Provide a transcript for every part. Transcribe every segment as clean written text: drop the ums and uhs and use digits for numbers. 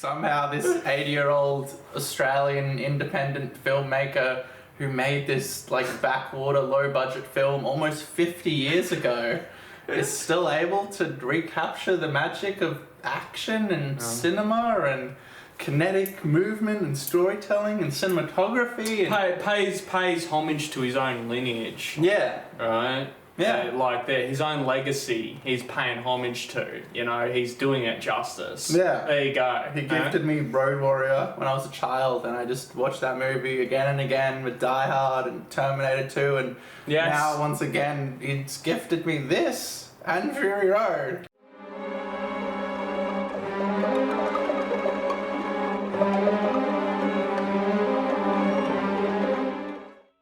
somehow this 80-year-old Australian independent filmmaker who made this like backwater low-budget film almost 50 years ago is still able to recapture the magic of action and cinema and kinetic movement and storytelling and cinematography and pays homage to his own lineage. yeah. Right? Yeah. Like his own legacy he's paying homage to. You know, he's doing it justice. Yeah. There you go. He gifted me Road Warrior when I was a child, and I just watched that movie again and again with Die Hard and Terminator 2, and now once again it's gifted me this and Fury Road.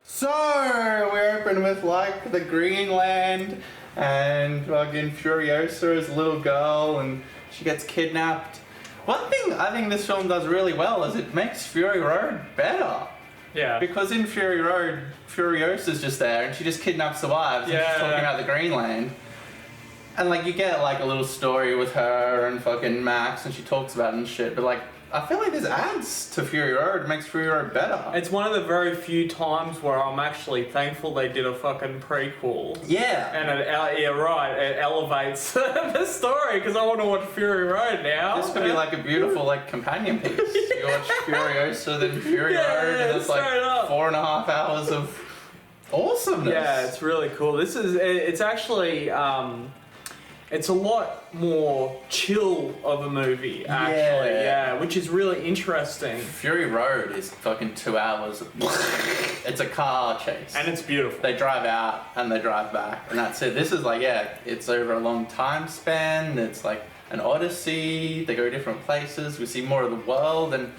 So we open with like the Greenland and fucking Furiosa is a little girl and she gets kidnapped. One thing I think this film does really well is it makes Fury Road better. Yeah. Because in Fury Road, Furiosa's just there and she just kidnaps the wives and she's talking about the Greenland. And like you get like a little story with her and fucking Max and she talks about it and shit, but like I feel like this adds to Fury Road, makes Fury Road better. It's one of the very few times where I'm actually thankful they did a fucking prequel. Yeah. And it elevates the story because I want to watch Fury Road now. This could be like a beautiful like companion piece. You watch Furiosa, then Fury Road, and it's like 4.5 hours of awesomeness. Yeah, it's really cool. It's actually, it's a lot more chill of a movie, actually. Yeah, which is really interesting. Fury Road is fucking 2 hours. It's a car chase. And it's beautiful. They drive out and they drive back, and that's it. This is like, it's over a long time span. It's like an odyssey. They go different places. We see more of the world, and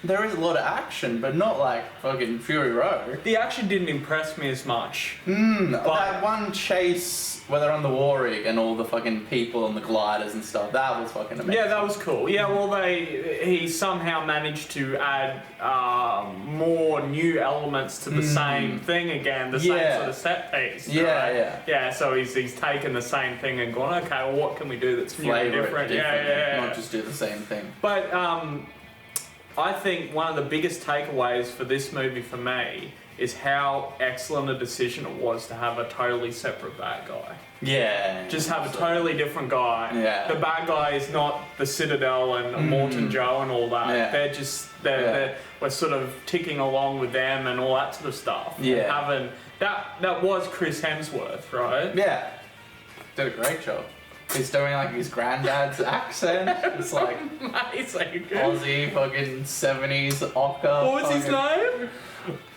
there is a lot of action, but not like fucking Fury Road. The action didn't impress me as much. That one chase where they're on the war rig and all the fucking people and the gliders and stuff, that was fucking amazing. Yeah, that was cool. Yeah, well, he somehow managed to add more new elements to the same thing again, the same sort of set piece. Yeah, so he's taken the same thing and gone, okay, well, what can we do that's new and different? Not just do the same thing. But I think one of the biggest takeaways for this movie for me is how excellent a decision it was to have a totally separate bad guy. Yeah. Just have a totally different guy. Yeah. The bad guy is not the Citadel and Morton Joe and all that. Yeah. We're sort of ticking along with them and all that sort of stuff. Yeah. And having that was Chris Hemsworth, right? Yeah. Did a great job. He's doing like his granddad's accent. It's like amazing. Aussie fucking 70s ochre. What was his name?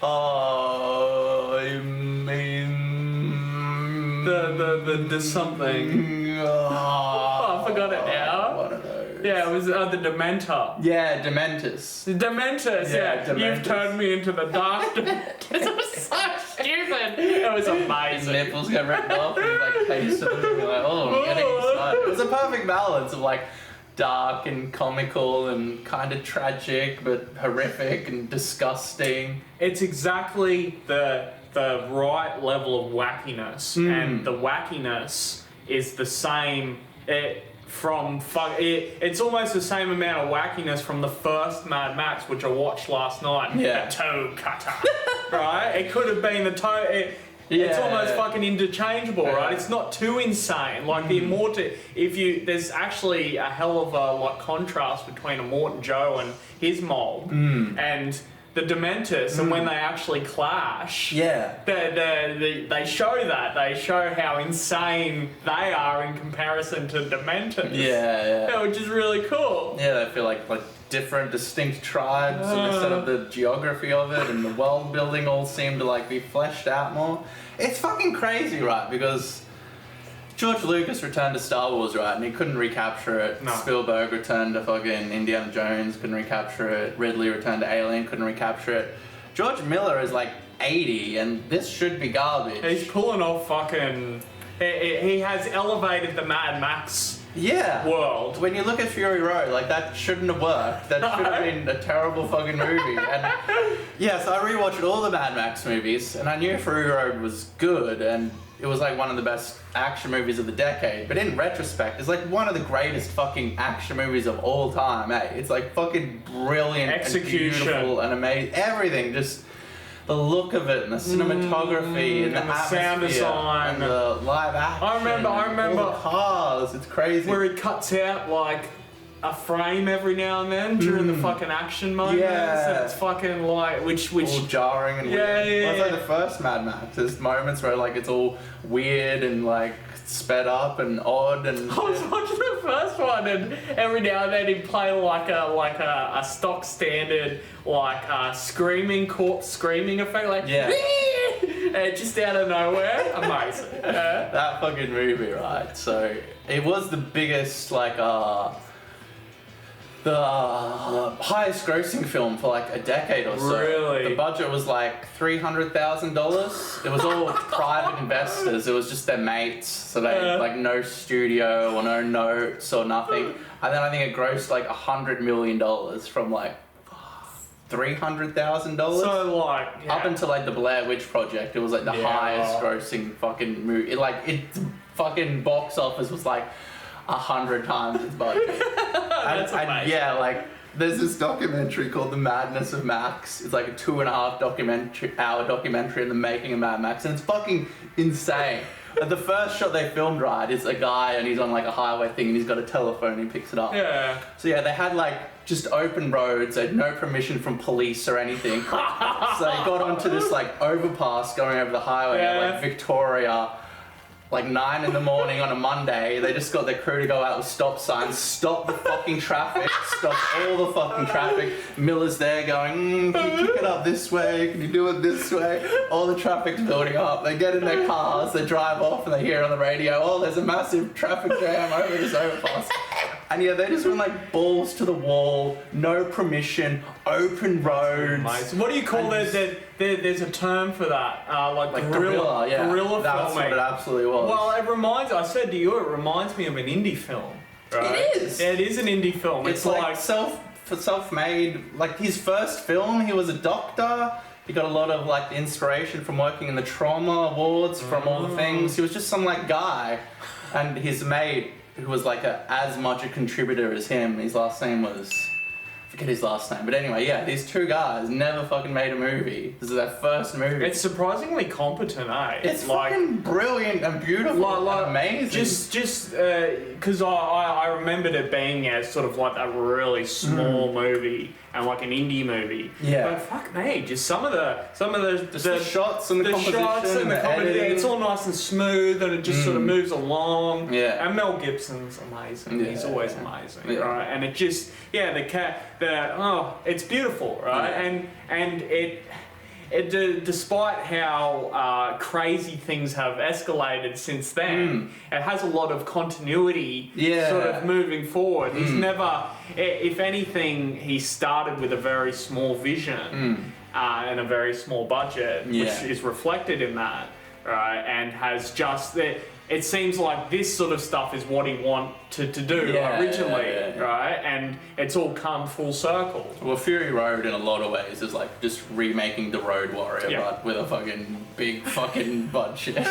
I mean the something. I forgot it now. One of those. Yeah, it was the Dementor. Yeah, Dementus. Dementus, yeah. Dementus. You've turned me into the dark Dementus. It was so stupid. It was amazing. His nipples get ripped off and he like tasted them and you're like, oh, I'm getting excited. It was a perfect balance of like dark and comical and kind of tragic but horrific and disgusting. It's exactly the right level of wackiness, and the wackiness is the same. It's almost the same amount of wackiness from the first Mad Max, which I watched last night. Yeah. The toe cutter, right? It could have been the toe. It's almost fucking interchangeable, right? It's not too insane. Like the Immortal, there's actually a hell of a like contrast between Immortan Joe and his mold, and the Dementus, and when they actually clash, they show that. They show how insane they are in comparison to Dementus. Yeah. Which is really cool. Yeah, they feel like different, distinct tribes, and they set up the geography of it, and the world building all seem to like be fleshed out more. It's fucking crazy, right? Because George Lucas returned to Star Wars, right, and he couldn't recapture it. No. Spielberg returned to fucking Indiana Jones, couldn't recapture it. Ridley returned to Alien, couldn't recapture it. George Miller is like 80, and this should be garbage. He's pulling off fucking... He has elevated the Mad Max world. When you look at Fury Road, like that shouldn't have worked. That should have been a terrible fucking movie. And so I rewatched all the Mad Max movies, and I knew Fury Road was good, and it was like one of the best action movies of the decade, but in retrospect, it's like one of the greatest fucking action movies of all time, eh? It's like fucking brilliant Execution. and beautiful and amazing. Everything, just the look of it and the cinematography and the atmosphere sound design and the live action. I remember all the cars. It's crazy. where he cuts out like a frame every now and then during the fucking action moments. Yeah. And it's fucking like which all jarring and Yeah, weird. yeah, Well, it's like yeah. the first Mad Max. There's moments where like it's all weird and like sped up and odd and. I was watching the first one, and every now and then he'd play like a stock standard screaming corpse screaming effect, like Yeah. and just out of nowhere, amazing. That fucking movie, right? So it was the biggest the highest grossing film for like a decade or so. Really? The budget was like $300,000. It was all private investors. It was just their mates. So they like no studio or no notes or nothing. And then I think it grossed like $100 million from like $300,000. So like Up until like the Blair Witch Project, it was like the highest grossing fucking movie. Its fucking box office was like 100 times its budget. That's amazing. Yeah, like there's this documentary called The Madness of Max. It's like a 2.5 hour documentary in the making of Mad Max, and it's fucking insane. Like, the first shot they filmed, right, is a guy and he's on like a highway thing and he's got a telephone and he picks it up. Yeah. So yeah, they had like just open roads, they had no permission from police or anything. So they got onto this like overpass going over the highway at like Victoria, like 9 in the morning on a Monday. They just got their crew to go out with stop signs, stop the fucking traffic, stop all the fucking traffic. Miller's there going, can you pick it up this way? Can you do it this way? All the traffic's building up. They get in their cars, they drive off and they hear on the radio, oh, there's a massive traffic jam over this overpass. And yeah, they just went like balls to the wall, no permission, open roads. Amazing. What do you call that? There's a term for that, like guerrilla, yeah. Guerrilla That's filming. what it absolutely was. Well, I said to you, it reminds me of an indie film. Right? It is. Yeah, it is an indie film. It's like self-made. Like his first film, he was a doctor. He got a lot of like inspiration from working in the trauma wards from all the things. He was just some like guy, and his mate, who was like as much a contributor as him. His last name was, I forget his last name, but anyway, yeah, these two guys never fucking made a movie. This is their first movie. It's surprisingly competent, eh? It's like fucking brilliant and beautiful and amazing. Just because I remembered it being as sort of like a really small movie and like an indie movie. Yeah. But fuck me, just some of the shots and the composition shots and the comedy. editing. It's all nice and smooth and it just sort of moves along. Yeah. And Mel Gibson's amazing. Yeah. He's always amazing, Yeah. right? And it just it's beautiful, right? Yeah. And despite how crazy things have escalated since then, it has a lot of continuity sort of moving forward. He's never, if anything, he started with a very small vision and a very small budget, which is reflected in that, right? And has just... It seems like this sort of stuff is what he wanted to do originally, right? And it's all come full circle. Well, Fury Road in a lot of ways is like just remaking The Road Warrior, but with a fucking big fucking budget.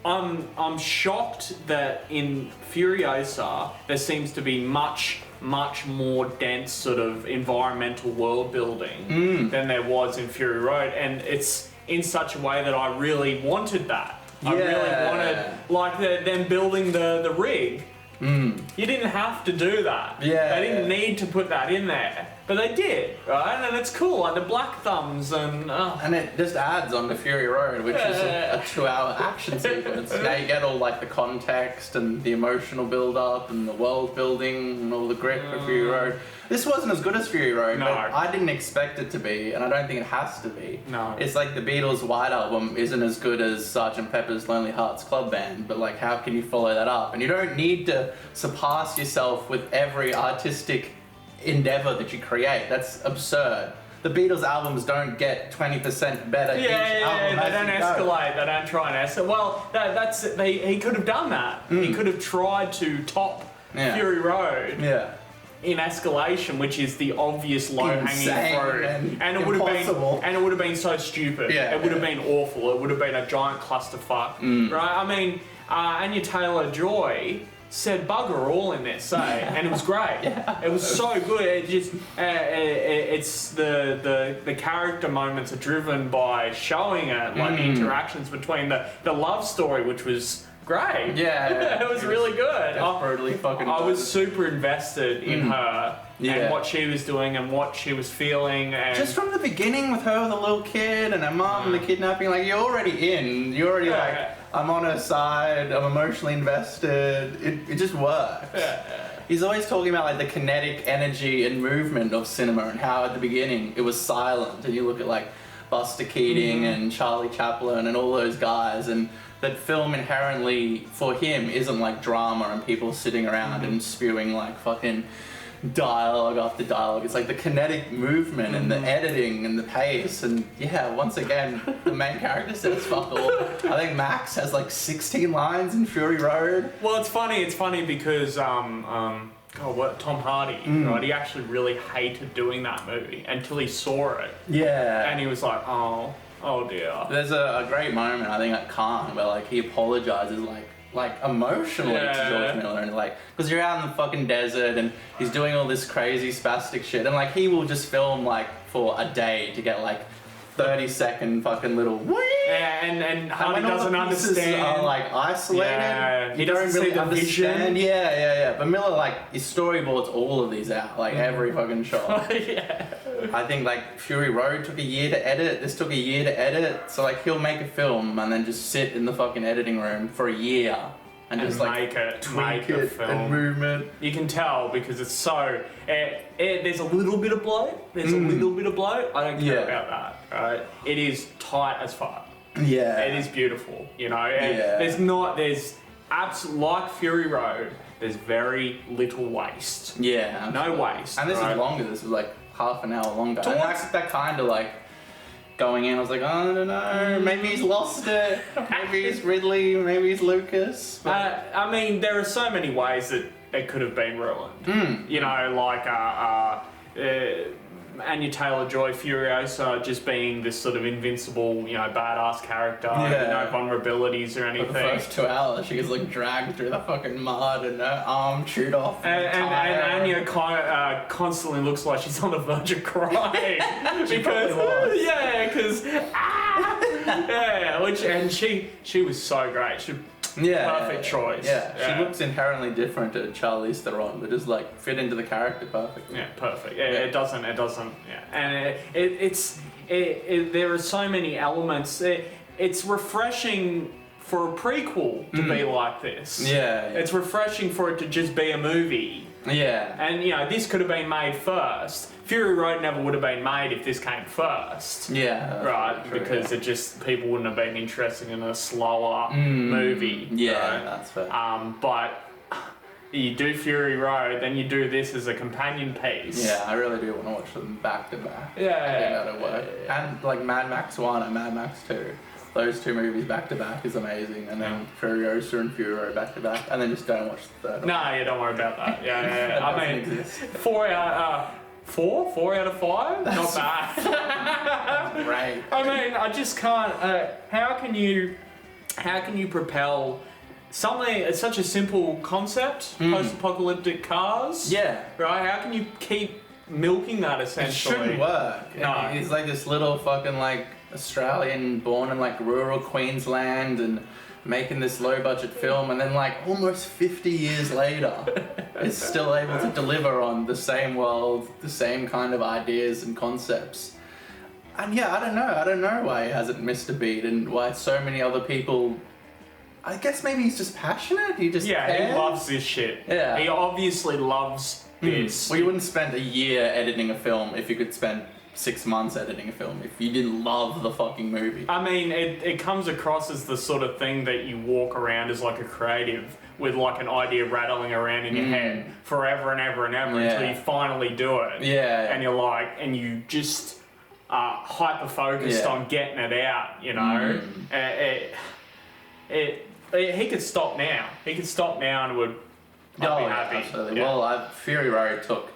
I'm shocked that in Furiosa there seems to be much more dense sort of environmental world building than there was in Fury Road, and it's in such a way that I really wanted that. I really wanted, like, them building the rig. You didn't have to do that. They didn't need to put that in there. But they did, right? And it's cool, like the black thumbs and... And it just adds on to Fury Road, which is a 2-hour action sequence. Now you get all like the context and the emotional build-up and the world building and all the grit for Fury Road. This wasn't as good as Fury Road, but I didn't expect it to be, and I don't think it has to be. No. It's like the Beatles' White Album isn't as good as Sgt. Pepper's Lonely Hearts Club Band, but like how can you follow that up? And you don't need to surpass yourself with every artistic endeavor that you create. That's absurd. The Beatles albums don't get 20% better each album. They don't escalate. They don't try and escalate. Well, he could have done that. He could have tried to top Fury Road. Yeah. in escalation, which is the obvious low-hanging fruit, and it would have been so stupid. Yeah, it would have been awful. It would have been a giant clusterfuck, right? I mean, Anya Taylor-Joy said bugger all in this, and it was great. It was so good. It just it's the character moments are driven by showing it, like the interactions between the love story, which was great. Yeah, it was really good. Brutally fucking. I was super invested in her and what she was doing and what she was feeling, and just from the beginning with her, with the little kid and her mum and the kidnapping. Like you're already in. You're already like, I'm on her side. I'm emotionally invested. It just works. He's always talking about like the kinetic energy and movement of cinema and how at the beginning it was silent. And you look at like Buster Keating and Charlie Chaplin and all those guys, and that film inherently for him isn't like drama and people sitting around and spewing like fucking dialogue after dialogue. It's like the kinetic movement and the editing and the pace, and once again the main character says fuck all. I think Max has like 16 lines in Fury Road. Well, it's funny because Tom Hardy, right? He actually really hated doing that movie until he saw it. Yeah. And he was like, oh dear. There's a great moment, I think, at Cannes where like he apologizes like emotionally to George Miller, and like, because you're out in the fucking desert and he's doing all this crazy spastic shit, and like he will just film like for a day to get like 30-second fucking little whee! And Hardy doesn't understand. Are like isolated. He doesn't really understand. Yeah. But Miller like he storyboards all of these out, like every fucking shot. I think like Fury Road took a year to edit. This took a year to edit. So like he'll make a film and then just sit in the fucking editing room for a year and just like make a film. And movement. You can tell because it's so. There's a little bit of bloat. I don't care about that. Right? It is tight as fuck. Yeah. It is beautiful. You know. There's absolute like Fury Road. There's very little waste. Yeah. Absolutely. No waste. And this is longer. This is like half an hour longer. And that kind of like going in, I was like, I don't know, maybe he's lost it. Maybe he's Ridley. Maybe he's Lucas. I mean, there are so many ways that it could have been ruined. You know, like Anya Taylor-Joy, Furiosa, just being this sort of invincible, you know, badass character, no vulnerabilities or anything. For the first 2 hours, she gets like dragged through the fucking mud and her arm chewed off. And Anya constantly looks like she's on the verge of crying because she was so great. Perfect choice. She looks inherently different to Charlize Theron, but just like fit into the character perfectly. Yeah, perfect. It doesn't. Yeah, and there are so many elements. It's refreshing for a prequel to be like this. It's refreshing for it to just be a movie. And you know, this could have been made first. Fury Road never would have been made if this came first. Right? True, because it just people wouldn't have been interested in a slower movie. Right? That's fair. But you do Fury Road, then you do this as a companion piece. Yeah, I really do want to watch them back to back. I think that'll work. And like Mad Max 1 and Mad Max 2. Those two movies back to back is amazing, and then Furiosa and Fury Road back to back, and then just don't watch the third one. No, don't worry about that. I mean, exist. 4 out of 5, not bad. Right. I mean, I just can't. How can you propel something? It's such a simple concept. Post-apocalyptic cars. Right. How can you keep milking that essentially? It shouldn't work. No. He's like this little fucking like Australian born in like rural Queensland and making this low budget film, and then like almost 50 years later is still able to deliver on the same world, the same kind of ideas and concepts. And I don't know why he hasn't missed a beat and why so many other people. I guess maybe he's just passionate. He just cares. He loves this shit. He obviously loves this. Well, you wouldn't spend a year editing a film if you could spend 6 months editing a film if you didn't love the fucking movie. I mean, it comes across as the sort of thing that you walk around as like a creative with like an idea rattling around in your head forever and ever and ever until you finally do it. And you're like, and you just are hyper focused on getting it out, you know. He could stop now. He could stop now and it would I'd be happy. Absolutely. Yeah. Well, Fury Road took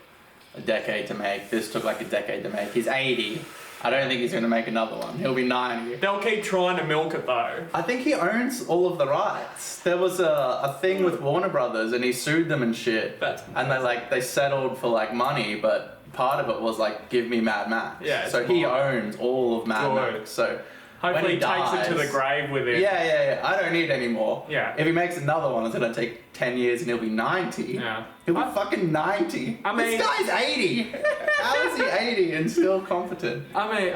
a decade to make. This took like a decade to make. He's 80. I don't think he's going to make another one. He'll be 90. They'll keep trying to milk it though. I think he owns all of the rights. There was a thing with Warner Brothers and he sued them and shit. And they settled for like money, but part of it was like, give me Mad Max. Yeah. So he owns all of Mad Max. So hopefully he takes dies, it to the grave with him. Yeah. I don't need any more. Yeah. If he makes another one, it's going to take 10 years and he'll be 90. Yeah. He'll be fucking 90. I mean, this guy's 80. How is he 80 and still competent? I mean,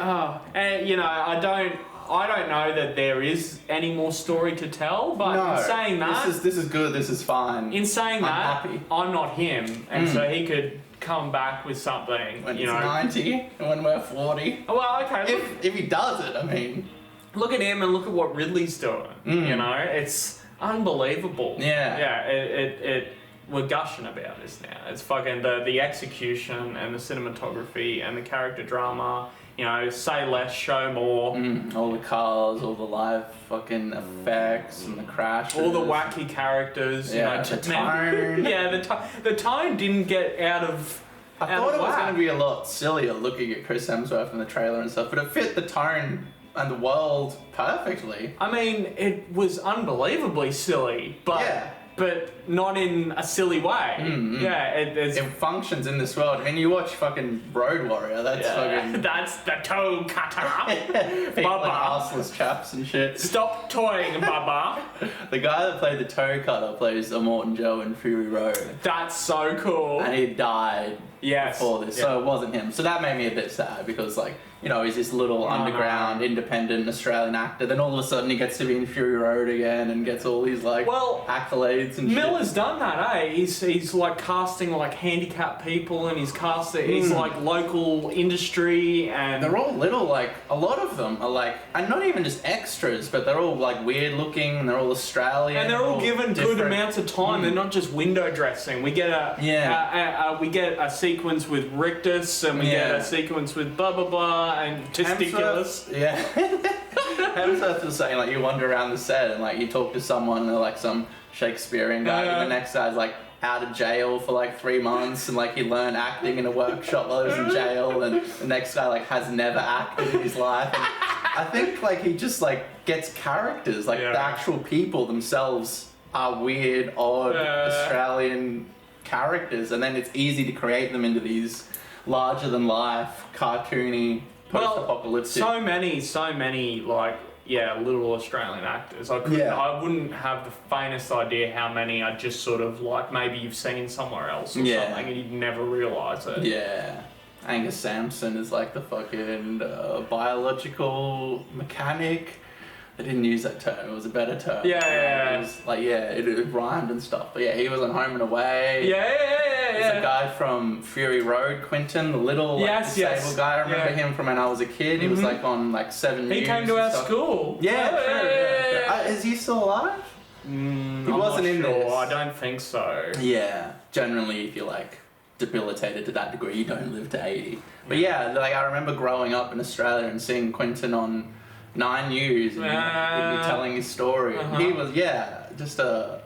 and you know, I don't know that there is any more story to tell, but in saying that, this is good. This is fine. In saying I'm that, happy. I'm not him, and so he could come back with something. When you he's know, 90 and when we're 40. Well, okay. Look, if he does it, I mean, look at him and look at what Ridley's doing. You know, it's unbelievable. Yeah. We're gushing about this now. It's fucking the execution and the cinematography and the character drama. You know, say less, show more. All the cars, all the live fucking effects and the crashes. All the wacky characters. Yeah, you know, the tone. Yeah, the tone didn't get out of. I thought it was going to be a lot sillier looking at Chris Hemsworth in the trailer and stuff, but it fit the tone and the world perfectly. I mean, it was unbelievably silly, but not in a silly way. Yeah, it functions in this world. I mean, you watch fucking Road Warrior. That's fucking. That's the toe cutter. People like arseless chaps and shit. Stop toying, Bubba. The guy that played the toe cutter plays Immortan Joe in Fury Road. That's so cool. And he died before this, so it wasn't him. So that made me a bit sad because, like, you know, he's this little underground, independent Australian actor. Then all of a sudden he gets to be in Fury Road again and gets all these like accolades and shit. Miller's done that, eh? He's like casting like handicapped people and he's casting he's like local industry and they're all little, like a lot of them are like, and not even just extras, but they're all like weird looking and they're all Australian. And they're all given good amounts of time. They're not just window dressing. We get we get a sequence with Rictus and we get a sequence with blah blah blah. And testiculous. Hemsworth was saying, like, you wander around the set and, like, you talk to someone, and they're, like, some Shakespearean guy, and the next guy's, like, out of jail for, like, 3 months, and, like, he learned acting in a workshop while he was in jail, and the next guy, like, has never acted in his life. And I think, like, he just, like, gets characters. Like, the actual people themselves are weird, odd, Australian characters, and then it's easy to create them into these larger-than-life, cartoony, post-apocalyptic. So many, like, little Australian actors. I wouldn't have the faintest idea how many I just sort of, like, maybe you've seen somewhere else or something and you'd never realise it. Yeah. Angus Sampson is, like, the fucking biological mechanic. They didn't use that term, it was a better term. It was like, it rhymed and stuff. But yeah, he was on Home and Away. There's a guy from Fury Road, Quentin, the little disabled guy. I remember him from when I was a kid. He was like on like 7 News. He came to our school. Is he still alive? He wasn't in this. I don't think so. Yeah, generally if you're like debilitated to that degree, you don't live to 80. But yeah, like I remember growing up in Australia and seeing Quentin on 9 News and he'd be telling his story. He was, just a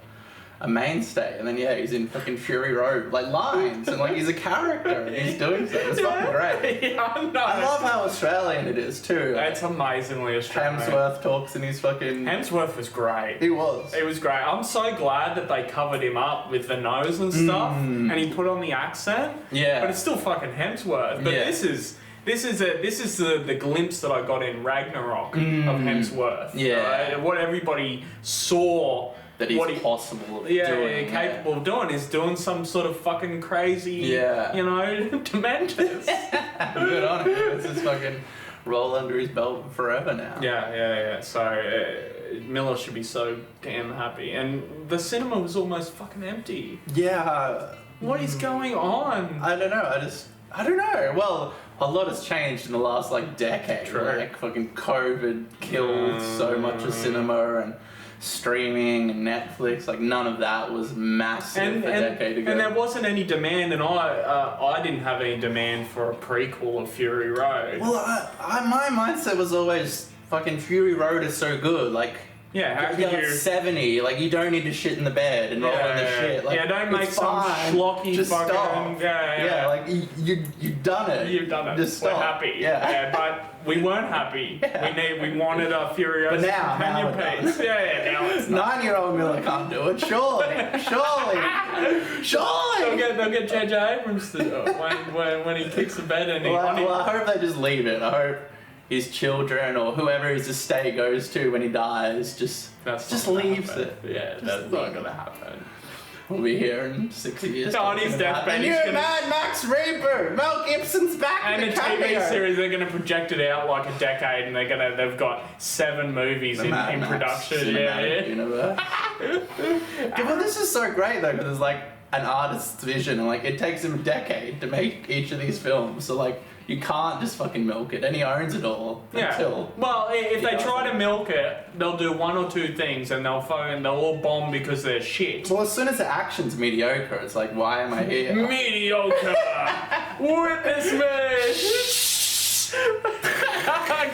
mainstay. And then, he's in fucking Fury Road, like lines, and like he's a character and he's doing stuff. It's fucking great. I love how Australian it is too. It's amazingly Australian. Hemsworth talks and he's fucking... Hemsworth was great. He was. It was great. I'm so glad that they covered him up with the nose and stuff and he put on the accent. Yeah. But it's still fucking Hemsworth. But this is the glimpse that I got in Ragnarok of Hemsworth. Right? What everybody saw that he's capable of doing. Capable of doing is doing some sort of fucking crazy, Dementus. Good on him. It's just fucking roll under his belt forever now. Yeah. So Miller should be so damn happy. And the cinema was almost fucking empty. Yeah. What is going on? I don't know. I don't know. Well, a lot has changed in the last like decade. True. Like fucking COVID killed so much of cinema and streaming and Netflix. Like none of that was massive a decade ago. And there wasn't any demand, and I didn't have any demand for a prequel of Fury Road. Well, my mindset was always fucking Fury Road is so good. Like. Yeah, how you're like 70, like you don't need to shit in the bed and roll in the shit. Like Like, yeah, don't make it's some fine. schlocky Just fucking. stop. Yeah. Like you've done it. You've done it. Just We're stop. happy. Yeah. But we weren't happy. Yeah. We wanted a Furiosa But now companion it's piece. Yeah, now it's not. 9-year-old Miller can't do it. Surely. They'll get J.J. Abrams to do it when he kicks the bed and Well, I hope they just leave it. I hope his children or whoever his estate goes to when he dies just leaves it. Yeah, that's not gonna happen. We'll be here in 6 years. On his deathbed, The he's new gonna- Mad Max reboot. Mel Gibson's back. And in the the TV cameo. series, they're gonna project it out like a decade, and they've got 7 movies The in Mad Max production. cinematic universe. Yeah, well, this is so great though, because it's like an artist's vision, and like it takes him a decade to make each of these films. So like you can't just fucking milk it, and he owns it all until. Well, if they does try it. to milk it, they'll do 1 or 2 things, and they'll all bomb because they're shit. Well, as soon as the action's mediocre, it's like, why am I here? Mediocre. Witness me.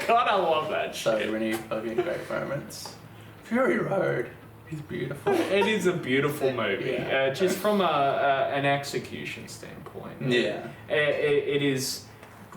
God, I love that So shit. many fucking great moments. Fury Road is beautiful. It is a beautiful movie, Yeah. just from an execution standpoint. Yeah. It is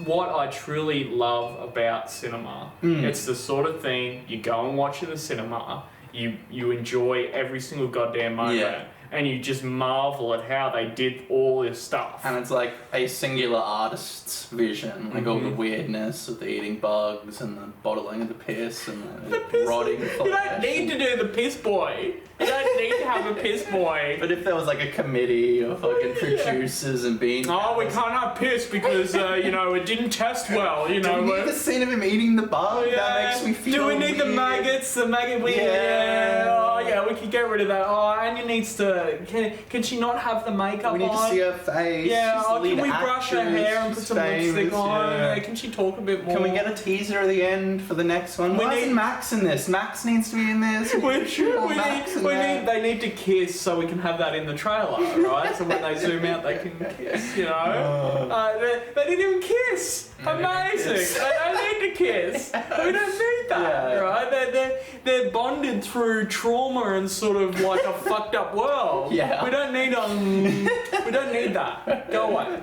what I truly love about cinema. It's the sort of thing you go and watch in the cinema, you enjoy every single goddamn moment, Yeah. and you just marvel at how they did all this stuff. And it's like a singular artist's vision, like all the weirdness of the eating bugs and the bottling of the piss and the rotting You flesh. don't need to do the piss boy. You don't need to have a piss boy. But if there was like a committee of fucking producers and being Oh, we can't have piss because it didn't test well. Do we need the scene of him eating the bug? That makes me feel Do we need the weird. maggots? The maggot weird. Yeah. Oh yeah, we can get rid of that. Oh, Anya needs to. Can she not have the makeup We need to on? see her face. Yeah. She's the Oh, can lead we brush her actress. hair and put She's some lipstick famous, on? yeah. Yeah, can she talk a bit more? Can we get a teaser at the end for the next one? We Why need- isn't Max in this? Max needs to be in this. They need to kiss so we can have that in the trailer, right? So when they zoom out, they can kiss. They didn't even kiss. Amazing. kiss. They don't need to kiss. We don't need that, Yeah. right? They're bonded through trauma and sort of like a fucked up world. Yeah. We don't need that. Go away.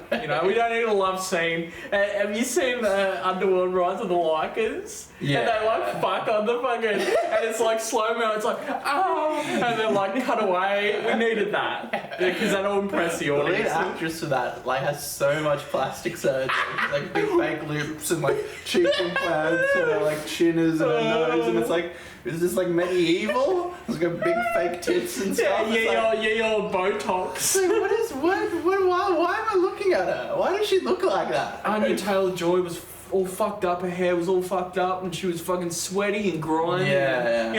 We don't need a love scene. Have you seen Underworld Rise of the Lycans? Yeah. And they like fuck on the fucking, and it's like slow mo. It's like and then like cut away. We needed that because that'll impress the The lead audience. actress for that has so much plastic surgery, like big fake lips and like cheek implants and her like chin is and her nose, and it's like, is this like medieval? It's got big fake tits and stuff. Your Botox. Why am I looking at her? Why does she look like that? Anya Taylor-Joy was all fucked up. Her hair was all fucked up, and she was fucking sweaty and grimy. Yeah.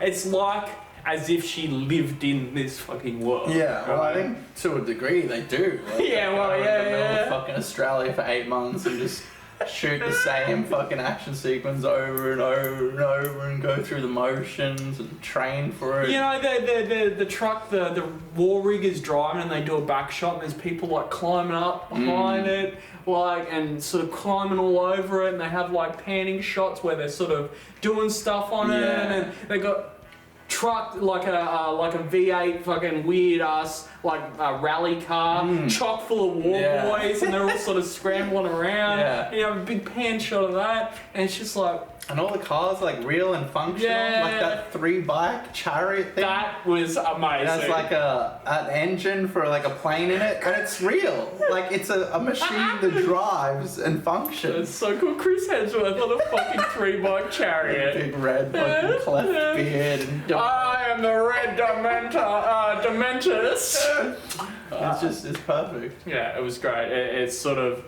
It's like as if she lived in this fucking world. Yeah, well, I right? think to a degree they do. Like, Yeah, they well, go in yeah, the middle yeah. of fucking Australia for 8 months and just shoot the same fucking action sequence over and over and over and go through the motions and train for it. The truck, the war rig is driving, and they do a back shot, and there's people like climbing up behind it, and sort of climbing all over it, and they have like panning shots where they're sort of doing stuff on it, Yeah. and then they got truck like a V8 fucking weird ass like a rally car chock full of war Yeah. boys, and they're all sort of scrambling around. Yeah. And you have a big pan shot of that, and it's just like. And all the cars like real and functional, Yeah. like that 3-bike chariot thing. That was amazing. It has like an engine for like a plane in it, and it's real. Like it's a machine that drives and functions. It's so cool. Chris Hemsworth on a fucking 3-bike chariot. Big red fucking cleft beard and I am the red Dementus. it's perfect. Yeah, it was great. It's sort of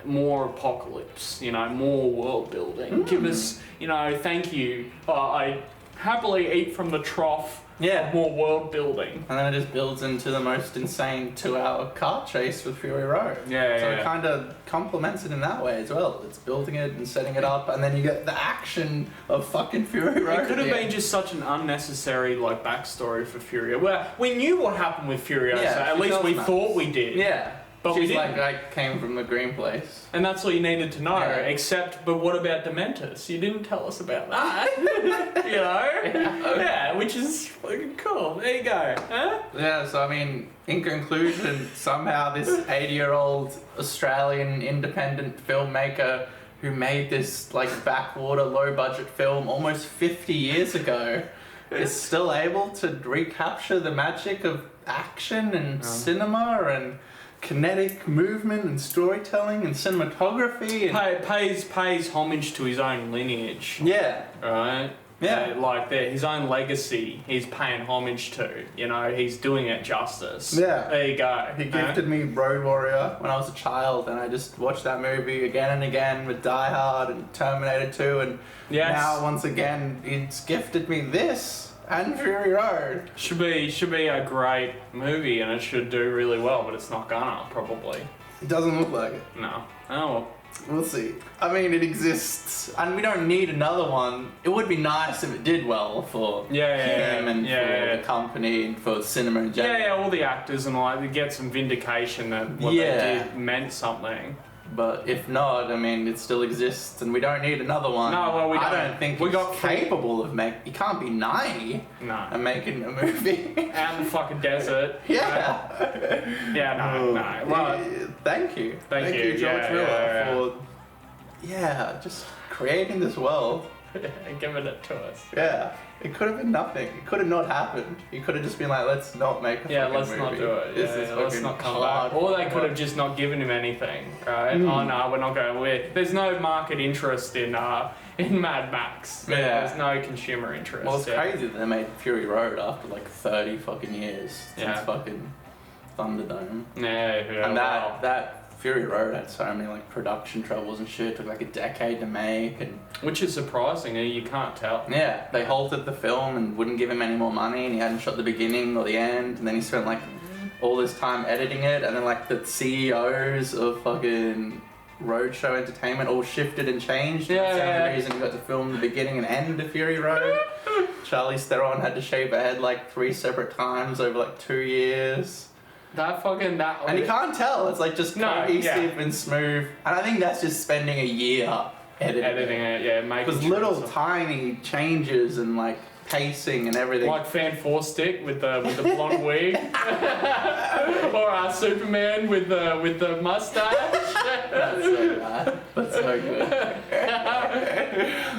more apocalypse, more world building. Give us, thank you. I happily eat from the trough. Yeah. More world building. And then it just builds into the most insane 2-hour car chase with Fury Road. Yeah, So yeah. it kind of complements it in that way as well. It's building it and setting it up, and then you get the action of fucking Fury Road. It could have at the been end. just such an unnecessary backstory for Furiosa. Well, we knew what happened with Furiosa. Yeah, At least we 2000s. thought we did. Yeah. But we She's didn't. like, I came from the green place. And that's all you needed to know. Yeah. But what about Dementus? You didn't tell us about that. You know? Yeah, which is fucking cool. There you go. Huh? Yeah, so I mean, in conclusion, somehow this 80-year-old Australian independent filmmaker who made this like backwater low-budget film almost 50 years ago is still able to recapture the magic of action and cinema and kinetic movement and storytelling and cinematography and Pays homage to his own lineage. yeah. Right? Yeah. Like his own legacy, he's paying homage to. You know, he's doing it justice. Yeah. There you go. He gifted me Road Warrior when I was a child, and I just watched that movie again and again with Die Hard and Terminator 2, and Yes. now once again he's gifted me this and Fury Road. Should be a great movie, and it should do really well, but it's not gonna probably. It doesn't look like it. No. Oh well. We'll see. I mean, it exists, and we don't need another one. It would be nice if it did well for him and for the company and for cinema in general. Yeah, all the actors and all that, to get some vindication that what they did meant something. But if not, I mean, it still exists, and we don't need another one. No, well, we don't. I don't think We he's got capable of making. He can't be 90 No. and making a movie. Out in the fucking desert. Yeah. Yeah, no. Well, Thank you. Thank you. George Yeah, Miller, for just creating this world. giving it to us. Yeah. It could have been nothing. It could have not happened. You could have just been like, let's not make a fucking Let's movie. not do it. This is Let's fucking not come hard. back. Or they could have just not given him anything, right? Oh no, we're not going. There's no market interest in Mad Max. Yeah. There's no consumer interest. Well, it's crazy that they made Fury Road after like 30 fucking years since fucking Thunderdome. Yeah, And that Fury Road had so many like production troubles and shit. It took like a decade to make, and which is surprising. You can't tell. yeah, they halted the film and wouldn't give him any more money, and he hadn't shot the beginning or the end, and then he spent like all this time editing it, and then like the CEOs of fucking Roadshow Entertainment all shifted and changed. That's the only reason he got to film the beginning and end of Fury Road. Charlize Theron had to shave her head like 3 separate times over like 2 years. And you can't tell. It's like just cohesive and smooth. And I think that's just spending a year editing it. Making because little tiny changes and like pacing and everything. Like Fan Four Stick with the blonde wig, or Superman with the mustache. That's so bad. That's so good.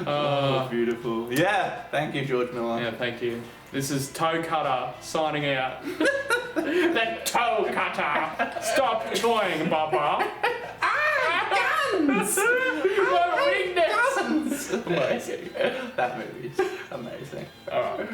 Oh, beautiful. Yeah. Thank you, George Miller. Yeah, thank you. This is Toe Cutter signing out. The Toe Cutter! Stop toying, Bubba! Guns! What weakness! Guns! Amazing. That movie's amazing. Alright.